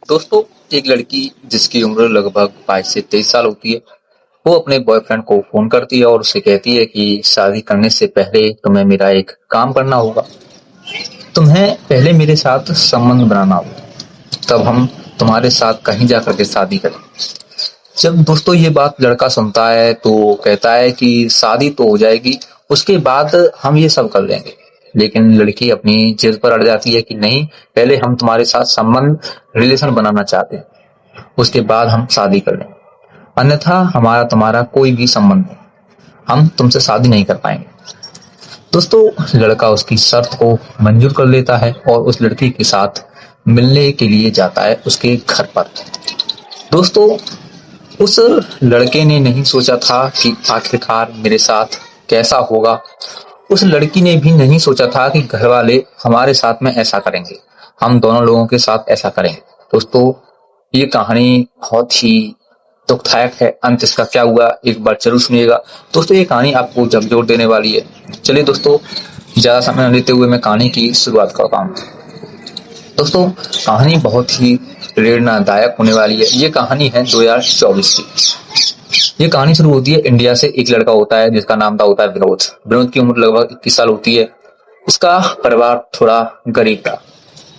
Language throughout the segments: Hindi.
दोस्तों, एक लड़की जिसकी उम्र लगभग 22 से 23 साल होती है, वो अपने बॉयफ्रेंड को फोन करती है और उससे कहती है कि शादी करने से पहले तुम्हें मेरा एक काम करना होगा। तुम्हें पहले मेरे साथ संबंध बनाना होगा, तब हम तुम्हारे साथ कहीं जा करके शादी करें। जब दोस्तों ये बात लड़का सुनता है तो कहता है कि शादी तो हो जाएगी, उसके बाद हम ये सब कर लेंगे। लेकिन लड़की अपनी जिद पर अड़ जाती है कि नहीं, पहले हम तुम्हारे साथ संबंध रिलेशन बनाना चाहते हैं, उसके बाद हम शादी कर लेंगे। अन्यथा हमारा तुम्हारा कोई भी संबंध नहीं, हम तुमसे शादी नहीं कर पाएंगे। दोस्तों, लड़का उसकी शर्त को मंजूर कर लेता है और उस लड़की के साथ मिलने के लिए जाता है उसके घर पर। दोस्तों, उस लड़के ने नहीं सोचा था कि आखिरकार मेरे साथ कैसा होगा। उस लड़की ने भी नहीं सोचा था कि घर वाले हमारे साथ में ऐसा करेंगे, हम दोनों लोगों के साथ ऐसा करेंगे। दोस्तों, ये कहानी बहुत ही दुखदायक है। अंत इसका क्या हुआ एक बार जरूर सुनिएगा। दोस्तों, ये कहानी आपको झकझोर देने वाली है। चलिए दोस्तों, ज्यादा समय न लेते हुए मैं कहानी की शुरुआत करता हूँ। दोस्तों, कहानी बहुत ही प्रेरणादायक होने वाली है। ये कहानी है 2024 की। ये कहानी शुरू होती है इंडिया से। एक लड़का होता है जिसका नाम होता है विनोद। विनोद की उम्र लगभग 21 साल होती है। उसका परिवार थोड़ा गरीब था।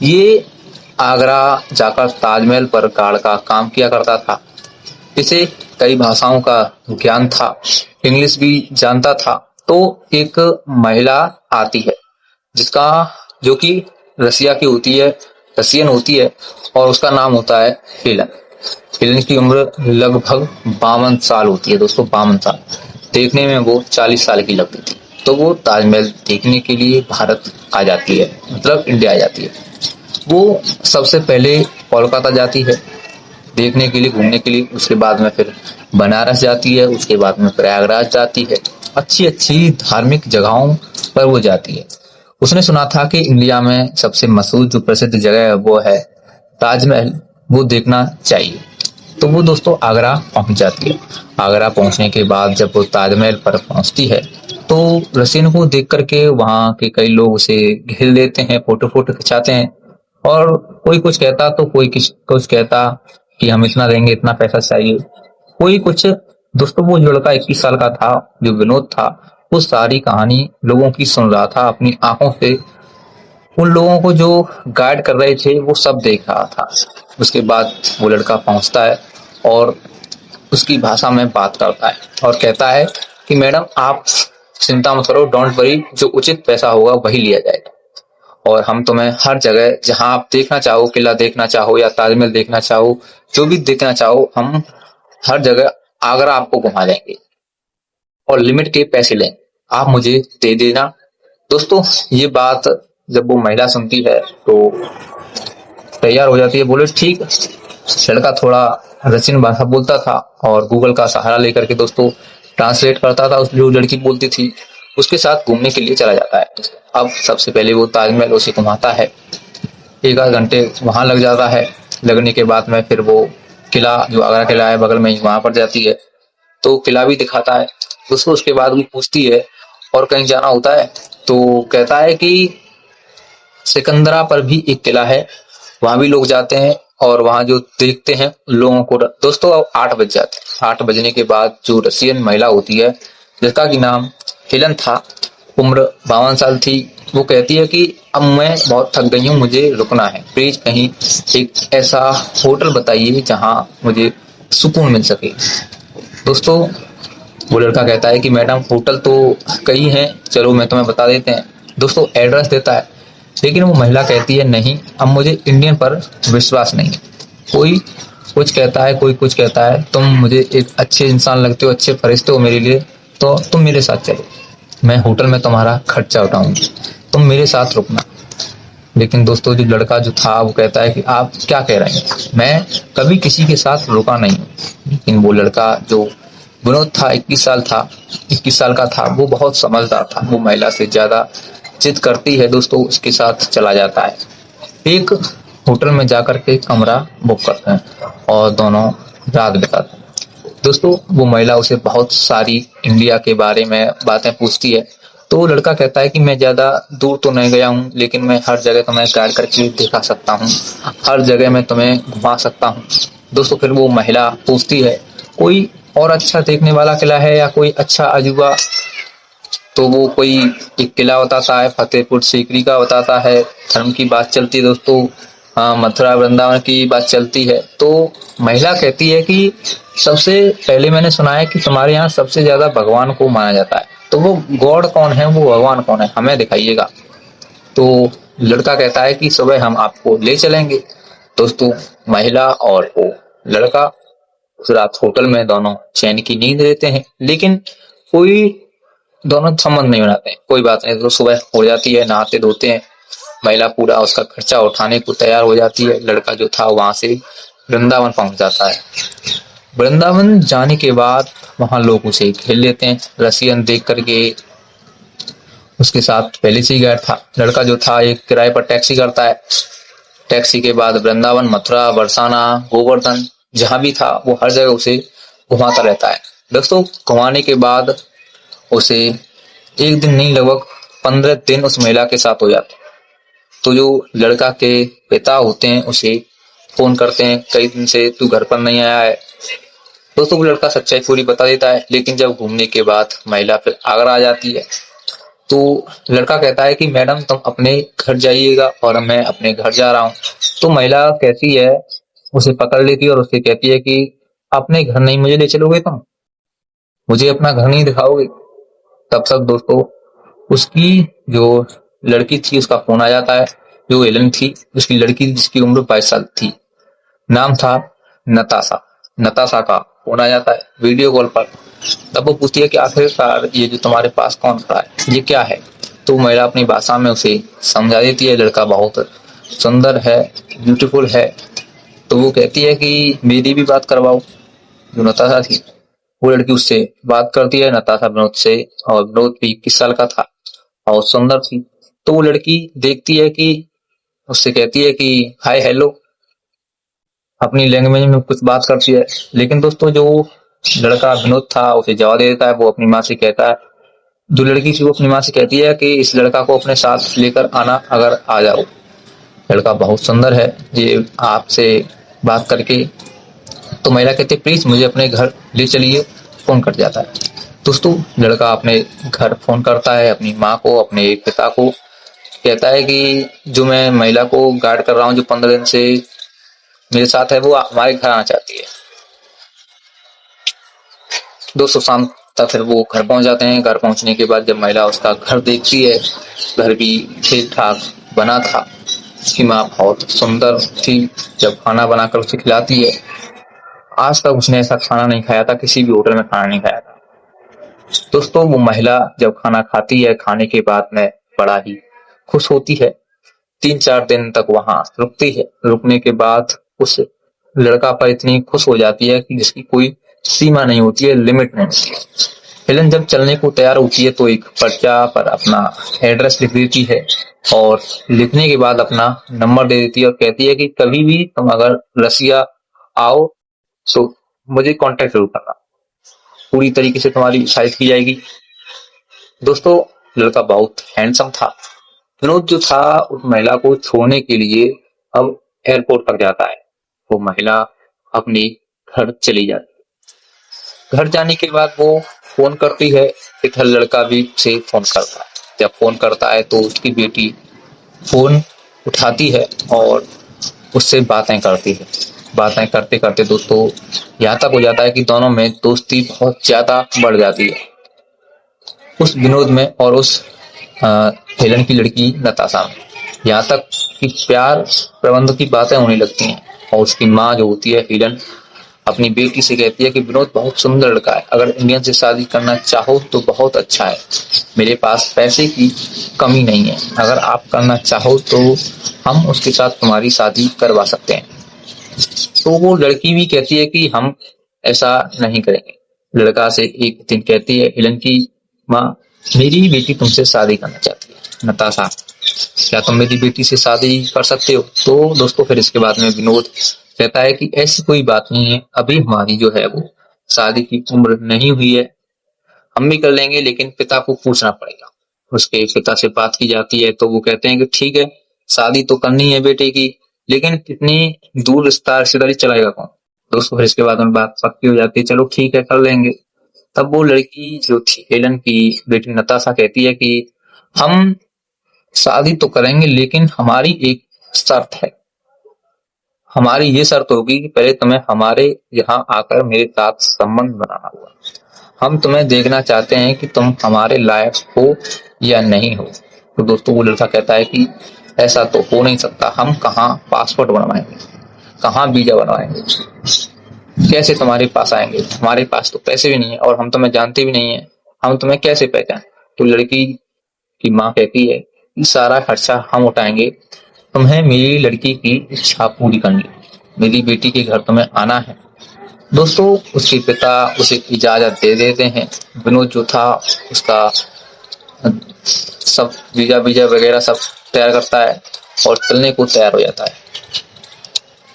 ये आगरा जाकर ताजमहल पर गार्ड का काम किया करता था। इसे कई भाषाओं का ज्ञान था, इंग्लिश भी जानता था। तो एक महिला आती है जिसका जो कि रसिया की होती है, रसियन होती है, और उसका नाम होता है हेलन। हेलन की उम्र लगभग 52 साल होती है। दोस्तों, 52 साल। देखने में वो 40 साल की लगती थी। तो वो ताजमहल देखने के लिए भारत आ जाती है, मतलब इंडिया आ जाती है। वो सबसे पहले कोलकाता जाती है देखने के लिए, घूमने के लिए। उसके बाद में फिर बनारस जाती है, उसके बाद में प्रयागराज जाती है। अच्छी अच्छी धार्मिक जगहों पर वो जाती है। उसने सुना था कि इंडिया में सबसे मशहूर जो प्रसिद्ध जगह है वो है ताजमहल, वो देखना चाहिए। तो वो दोस्तों आगरा पहुंच जाती है। आगरा पहुंचने के बाद जब वो ताजमहल पर पहुंचती है तो रसीन को देख करके वहां के कई लोग उसे घेर लेते हैं, फोटो फोटो खिंचाते हैं। और कोई कुछ कहता तो कोई कुछ कहता कि हम इतना देंगे, इतना पैसा चाहिए, कोई कुछ। दोस्तों, वो लड़का 21 साल का था जो विनोद था, वो सारी कहानी लोगों की सुन रहा था अपनी आंखों से। उन लोगों को जो गाइड कर रहे थे वो सब देख रहा था। उसके बाद वो लड़का पहुंचता है और उसकी भाषा में बात करता है और कहता है कि मैडम, आप चिंता मत करो, डोंट वरी, जो उचित पैसा होगा वही लिया जाएगा और हम तुम्हें हर जगह जहां आप देखना चाहो, किला देखना चाहो या ताजमहल देखना चाहो, जो भी देखना चाहो, हम हर जगह आगरा आपको घुमा देंगे और लिमिट के पैसे लेंगे, आप मुझे दे देना। दोस्तों, ये बात जब वो महिला सुनती है तो तैयार हो जाती है, बोले ठीक। लड़का थोड़ा रशियन भाषा बोलता था और गूगल का सहारा लेकर के दोस्तों ट्रांसलेट करता था। उस जो लड़की बोलती थी उसके साथ घूमने के लिए चला जाता है। अब सबसे पहले वो ताजमहल उसे घुमाता है, एक आध घंटे वहां लग जाता है। लगने के बाद में फिर वो किला, जो आगरा किला है बगल में ही, वहां पर जाती है तो किला भी दिखाता है। दोस्तों, उसके बाद वो पूछती है और कहीं जाना होता है तो कहता है कि सिकंदरा पर भी एक किला है, वहां भी लोग जाते हैं और वहां जो देखते हैं लोगों को। दोस्तों, अब 8 बज जाते हैं। 8 बजने के बाद जो रसियन महिला होती है जिसका कि नाम हेलन था, उम्र 52 साल थी, वो कहती है कि अब मैं बहुत थक गई हूँ, मुझे रुकना है, प्लीज कहीं एक ऐसा होटल बताइए जहां मुझे सुकून मिल सके। दोस्तों, वो लड़का कहता है कि मैडम, होटल तो कई हैं, चलो मैं तुम्हें बता देते हैं। दोस्तों, एड्रेस देता है, लेकिन वो महिला कहती है नहीं, अब मुझे इंडियन पर विश्वास नहीं है। कोई कुछ कहता है, कोई कुछ कहता है, तुम मुझे एक अच्छे इंसान लगते हो, अच्छे फरिश्ते हो मेरे लिए, तो तुम मेरे साथ चलो, मैं होटल में तुम्हारा खर्चा उठाऊंगी, तुम मेरे साथ रुकना। लेकिन दोस्तों, जो लड़का जो था वो कहता है कि आप क्या कह रहे हैं, मैं कभी किसी के साथ रुका नहीं हूँ। लेकिन वो लड़का जो विनोद था, 21 साल का था, वो बहुत समझदार था। वो महिला से ज्यादा जिद करती है दोस्तों, उसके साथ चला जाता है। एक होटल में जाकर के कमरा बुक करते हैं और दोनों रात बिताते हैं। दोस्तों, वो महिला उसे बहुत सारी इंडिया के बारे में बातें पूछती है तो लड़का कहता है कि मैं ज्यादा दूर तो नहीं गया हूँ, लेकिन मैं हर जगह तुम्हें गाइड करके दिखा सकता हूँ, हर जगह मैं तुम्हें घुमा सकता हूँ। दोस्तों फिर वो महिला पूछती है कोई और अच्छा देखने वाला किला है या कोई अच्छा अजूबा? तो वो कोई एक किला बताता है, फतेहपुर सीकरी का बताता है। धर्म की बात चलती है दोस्तों, मथुरा वृंदावन की बात चलती है। तो महिला कहती है कि सबसे पहले मैंने सुना है कि तुम्हारे यहाँ सबसे ज्यादा भगवान को माना जाता है, तो वो गॉड कौन है, वो भगवान कौन है, हमें दिखाइएगा। तो लड़का कहता है कि सुबह हम आपको ले चलेंगे। दोस्तों महिला और वो लड़का उस रात होटल में दोनों चैन की नींद लेते हैं, लेकिन कोई दोनों संबंध नहीं बनाते हैं। कोई बात नहीं, तो सुबह हो जाती है, नहाते धोते हैं, महिला पूरा उसका खर्चा उठाने को तैयार हो जाती है। लड़का जो था वहां से वृंदावन पहुंच जाता है। वृंदावन जाने के बाद वहां लोग उसे घेर लेते हैं। रसियन देख करके उसके साथ पहले से ही गया था। लड़का जो था एक किराए पर टैक्सी करता है। टैक्सी के बाद वृंदावन, मथुरा, बरसाना, गोवर्धन जहां भी था वो हर जगह उसे घुमाता रहता है। दोस्तों घुमाने के बाद उसे एक दिन नहीं लगभग 15 दिन उस महिला के साथ हो जाते हैं। तो जो लड़का के पिता होते हैं उसे फोन करते हैं, कई दिन से तू घर पर नहीं आया है। दोस्तों वो लड़का सच्चाई पूरी बता देता है, लेकिन जब घूमने के बाद महिला फिर आगरा आ जाती है। तो लड़का कहता है कि मैडम तुम अपने घर जाइएगा और मैं अपने घर जा रहा हूँ। तो महिला कहती है, उसे पकड़ लेती है और उससे कहती है कि अपने घर नहीं मुझे ले चलोगे, तुम मुझे अपना घर नहीं दिखाओगे? तब तक दोस्तों उसकी जो लड़की थी उसका फोन आ जाता है। जो एलन थी उसकी लड़की, जिसकी उम्र 22 साल थी, नाम था नताशा। नताशा का फोन आ जाता है वीडियो कॉल पर। तब वो पूछती है कि आखिरकार ये जो तुम्हारे पास कौन खड़ा है, ये क्या है? तो महिला अपनी भाषा में उसे समझा देती है, लड़का बहुत सुंदर है, ब्यूटीफुल है। तो वो कहती है कि मेरी भी बात करवाओ। जो नताशा थी वो लड़की उससे बात करती है, नताशा विनोद से, और विनोद भी 21 साल का था और सुंदर थी। तो वो लड़की देखती है कि उससे कहती है कि हाय हेलो, अपनी लैंग्वेज में कुछ बात करती है। लेकिन दोस्तों जो लड़का विनोद था उसे जवाब दे देता है। वो अपनी माँ से कहता है, जो लड़की थी वो अपनी माँ से कहती है कि इस लड़का को अपने साथ लेकर आना, अगर आ जाओ, लड़का बहुत सुंदर है, ये आपसे बात करके। तो महिला कहती है प्लीज मुझे अपने घर ले चलिए। फोन कट जाता है। दोस्तों लड़का अपने घर फोन करता है, अपनी माँ को, अपने पिता को, कहता है कि जो मैं महिला को गाइड कर रहा हूँ, जो 15 दिन से मेरे साथ है, वो हमारे घर आना चाहती है। दोस्तों शाम तक फिर वो घर पहुंच जाते हैं। घर पहुंचने के बाद जब महिला उसका घर देखती है, घर भी ठीक ठाक बना था, उसकी माँ बहुत सुंदर थी। जब खाना बनाकर उसे खिलाती है, आज तक उसने ऐसा खाना नहीं खाया था, किसी भी होटल में खाना नहीं खाया था। दोस्तों वो महिला जब खाना खाती है, खाने के बाद में बड़ा ही खुश होती है। 3-4 दिन तक वहां रुकती है। रुकने के बाद उस लड़का पर इतनी खुश हो जाती है कि जिसकी कोई सीमा नहीं होती है, लिमिट नहीं होती है। हेलन जब चलने को तैयार होती है तो एक पर्चा पर अपना एड्रेस लिख देती है, और लिखने के बाद अपना नंबर दे देती है और कहती है कि कभी भी तुम अगर रसिया आओ तो मुझे कांटेक्ट जरूर करना, पूरी तरीके से तुम्हारी सहायता की जाएगी। दोस्तों लड़का बहुत हैंडसम था। विनोद जो था उस महिला को छोड़ने के लिए अब एयरपोर्ट तक जाता है। वो महिला अपनी घर चली जाती है। घर जाने के बाद वो फोन करती है, इधर लड़का भी से फोन करता है। जब फोन करता है तो उसकी बेटी फोन उठाती है और उससे बातें करती है। बातें करते करते दोस्तों यहाँ तक हो जाता है कि दोनों में दोस्ती बहुत ज्यादा बढ़ जाती है, उस विनोद में और उस हेलन की लड़की नताशा में। यहाँ तक कि प्यार प्रबंध की बातें होने लगती हैं। और उसकी माँ जो होती है हेलन, अपनी बेटी से कहती है कि विनोद बहुत सुंदर लड़का है, अगर इंडियन से शादी करना चाहो तो बहुत अच्छा है, मेरे पास पैसे की कमी नहीं है, अगर आप करना चाहो तो हम उसके साथ तुम्हारी शादी करवा सकते हैं। तो वो लड़की भी कहती है कि हम ऐसा नहीं करेंगे। लड़का से एक दिन कहती है हेलन की माँ, मेरी बेटी तुमसे शादी करना चाहती है, नताशा क्या तुम मेरी बेटी से शादी कर सकते हो? तो दोस्तों फिर इसके बाद में विनोद कहता है कि ऐसी कोई बात नहीं है, अभी हमारी जो है वो शादी की उम्र नहीं हुई है, हम भी कर लेंगे, लेकिन पिता को पूछना पड़ेगा। उसके पिता से बात की जाती है तो वो कहते हैं कि ठीक है, शादी तो करनी है बेटे की, लेकिन इतनी दूर रिश्तेदारी चलाएगा कौन। दोस्तों फिर इसके बाद में बात पक्की हो जाती है, चलो ठीक है कर लेंगे। तब वो लड़की जो थी हेलन की बेटी नताशा कहती है कि हम शादी तो करेंगे लेकिन हमारी एक शर्त है। हमारी ये शर्त होगी कि पहले तुम्हें हमारे यहाँ आकर मेरे साथ संबंध बनाना होगा। हम तुम्हें देखना चाहते हैं कि तुम हमारे लायक हो या नहीं हो। तो दोस्तों वो लड़का कहता है कि ऐसा तो हो नहीं सकता, हम कहाँ पासपोर्ट बनवाएंगे, कहाँ वीजा बनवाएंगे, कैसे तुम्हारे पास आएंगे, हमारे पास तो पैसे भी नहीं है और हम तुम्हें जानते भी नहीं है, हम तुम्हें कैसे पहचान। तो लड़की की माँ कहती है कि सारा खर्चा हम उठाएंगे, तुम्हें मेरी लड़की की इच्छा पूरी करनी, मेरी बेटी के घर तुम्हें आना है। दोस्तों उसके पिता उसे इजाजत दे देते हैं। विनोद जो था उसका सब वीजा वीजा वगैरह सब तैयार करता है और चलने को तैयार हो जाता है।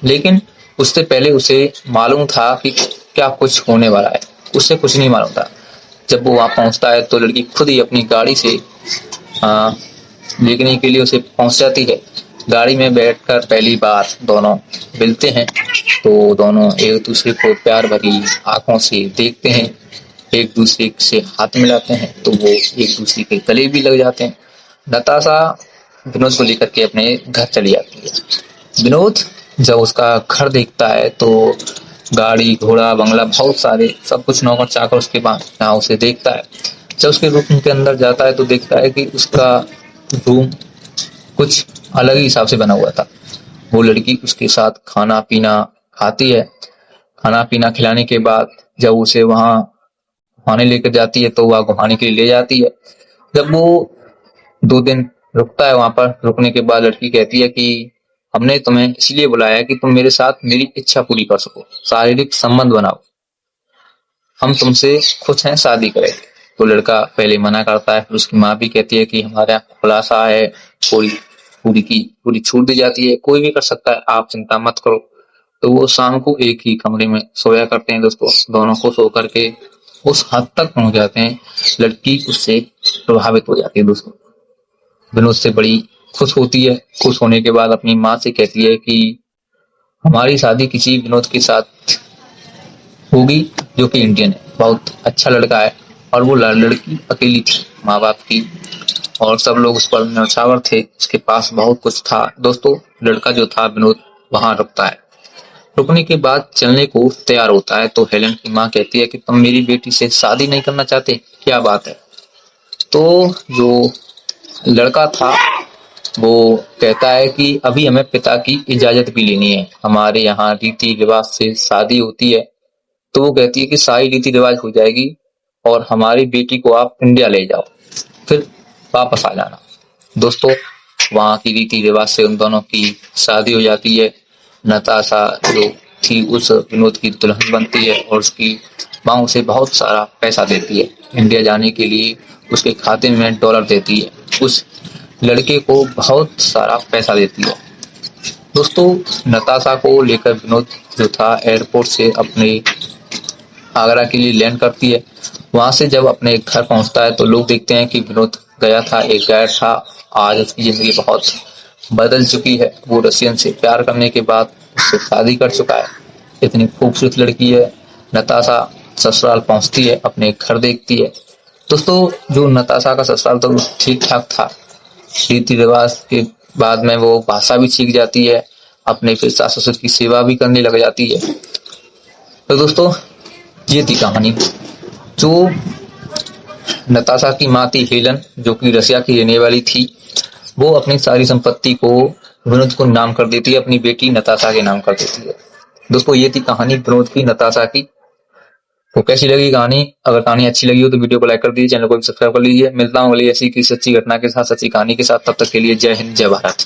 लेकिन उससे पहले उसे मालूम था कि क्या कुछ होने वाला है, उसे कुछ नहीं मालूम था। जब वो वहां पहुंचता है तो लड़की खुद ही अपनी गाड़ी से देखने के लिए उसे पहुंच जाती है। गाड़ी में बैठकर पहली बार दोनों मिलते हैं तो दोनों एक दूसरे को प्यार भरी आंखों से देखते हैं, एक दूसरे से हाथ मिलाते हैं तो वो एक दूसरे के गले भी लग जाते हैं। नताशा विनोद को लेकर के अपने घर चली जाती है। विनोद जब उसका घर देखता है तो गाड़ी घोड़ा बंगला बहुत सारे सब कुछ नौकर चाकर उसके यहाँ उसे देखता है। जब उसके रूम के अंदर जाता है तो देखता है कि उसका रूम कुछ अलग ही हिसाब से बना हुआ था। वो लड़की उसके साथ खाना पीना खाती है। खाना पीना खिलाने के बाद जब उसे वहां घुमाने लेकर जाती है तो वह घुमाने के लिए ले जाती है। जब वो 2 दिन रुकता है वहां पर, रुकने के बाद लड़की कहती है कि हमने तुम्हें इसलिए बुलाया कि तुम मेरे साथ मेरी इच्छा पूरी कर सको, शारीरिक संबंध बनाओ, हम तुमसे खुश हैं, शादी करेंगे। तो लड़का पहले मना करता है, फिर उसकी माँ भी कहती है कि हमारे यहाँ खुलासा है, पूरी पूरी की पूरी छूट दी जाती है, कोई भी कर सकता है, आप चिंता मत करो। तो वो शाम को एक ही कमरे में सोया करते हैं। दोस्तों दोनों को सो करके उस हद तक पहुंच जाते हैं, लड़की उससे प्रभावित हो जाती है। दोस्तों विनोद से बड़ी खुश होती है। खुश होने के बाद अपनी माँ से कहती है कि हमारी शादी किसी विनोद के साथ होगी जो कि इंडियन है, बहुत अच्छा लड़का है। और वो लड़की अकेली थी माँ बाप की और सब लोग उस पर न्यौछावर थे, उसके पास बहुत कुछ था। दोस्तों लड़का जो था विनोद वहां रुकता है। रुकने के बाद चलने को तैयार होता है तो हेलन की माँ कहती है कि तुम मेरी बेटी से शादी नहीं करना चाहते, क्या बात है। तो जो लड़का था वो कहता है कि अभी हमें पिता की इजाजत भी लेनी है, हमारे यहाँ रीति रिवाज से शादी होती है। तो वो कहती है कि सारी रीति रिवाज हो जाएगी और हमारी बेटी को आप इंडिया ले जाओ, फिर वापस आ जाना। दोस्तों वहां की रीति रिवाज से उन दोनों की शादी हो जाती है। नताशा जो थी उस विनोद की दुल्हन बनती है और उसकी माँ उसे बहुत सारा पैसा देती है इंडिया जाने के लिए, उसके खाते में डॉलर देती है, उस लड़के को बहुत सारा पैसा देती है। दोस्तों नताशा को लेकर विनोद जो था एयरपोर्ट से अपने आगरा के लिए लैंड करती है। वहां से जब अपने घर पहुंचता है तो लोग देखते हैं कि विनोद गया था, एक गायक था, आज उसकी जिंदगी बहुत बदल चुकी है। वो रसियन से प्यार करने के बाद उससे शादी कर चुका है। इतनी खूबसूरत लड़की है। नताशा ससुराल पहुंचती है, अपने घर देखती है। दोस्तों जो नताशा का ससुराल तो ठीक ठाक था, रीति रिवाज के बाद में वो भाषा भी सीख जाती है, अपने फिर सास ससुर की सेवा भी करने लग जाती है। तो दोस्तों ये थी कहानी। जो नताशा की माँ थी हेलन, जो कि रसिया की रहने वाली थी, वो अपनी सारी संपत्ति को विनोद को नाम कर देती है, अपनी बेटी नताशा के नाम कर देती है। दोस्तों ये थी कहानी विनोद की नताशा की। तो कैसी लगी कहानी? अगर कहानी अच्छी लगी हो तो वीडियो को लाइक कर दीजिए, चैनल को भी सब्सक्राइब कर लीजिए। मिलता हूँ अगली ऐसी की सच्ची घटना के साथ, सच्ची कहानी के साथ। तब तक के लिए जय हिंद, जय भारत।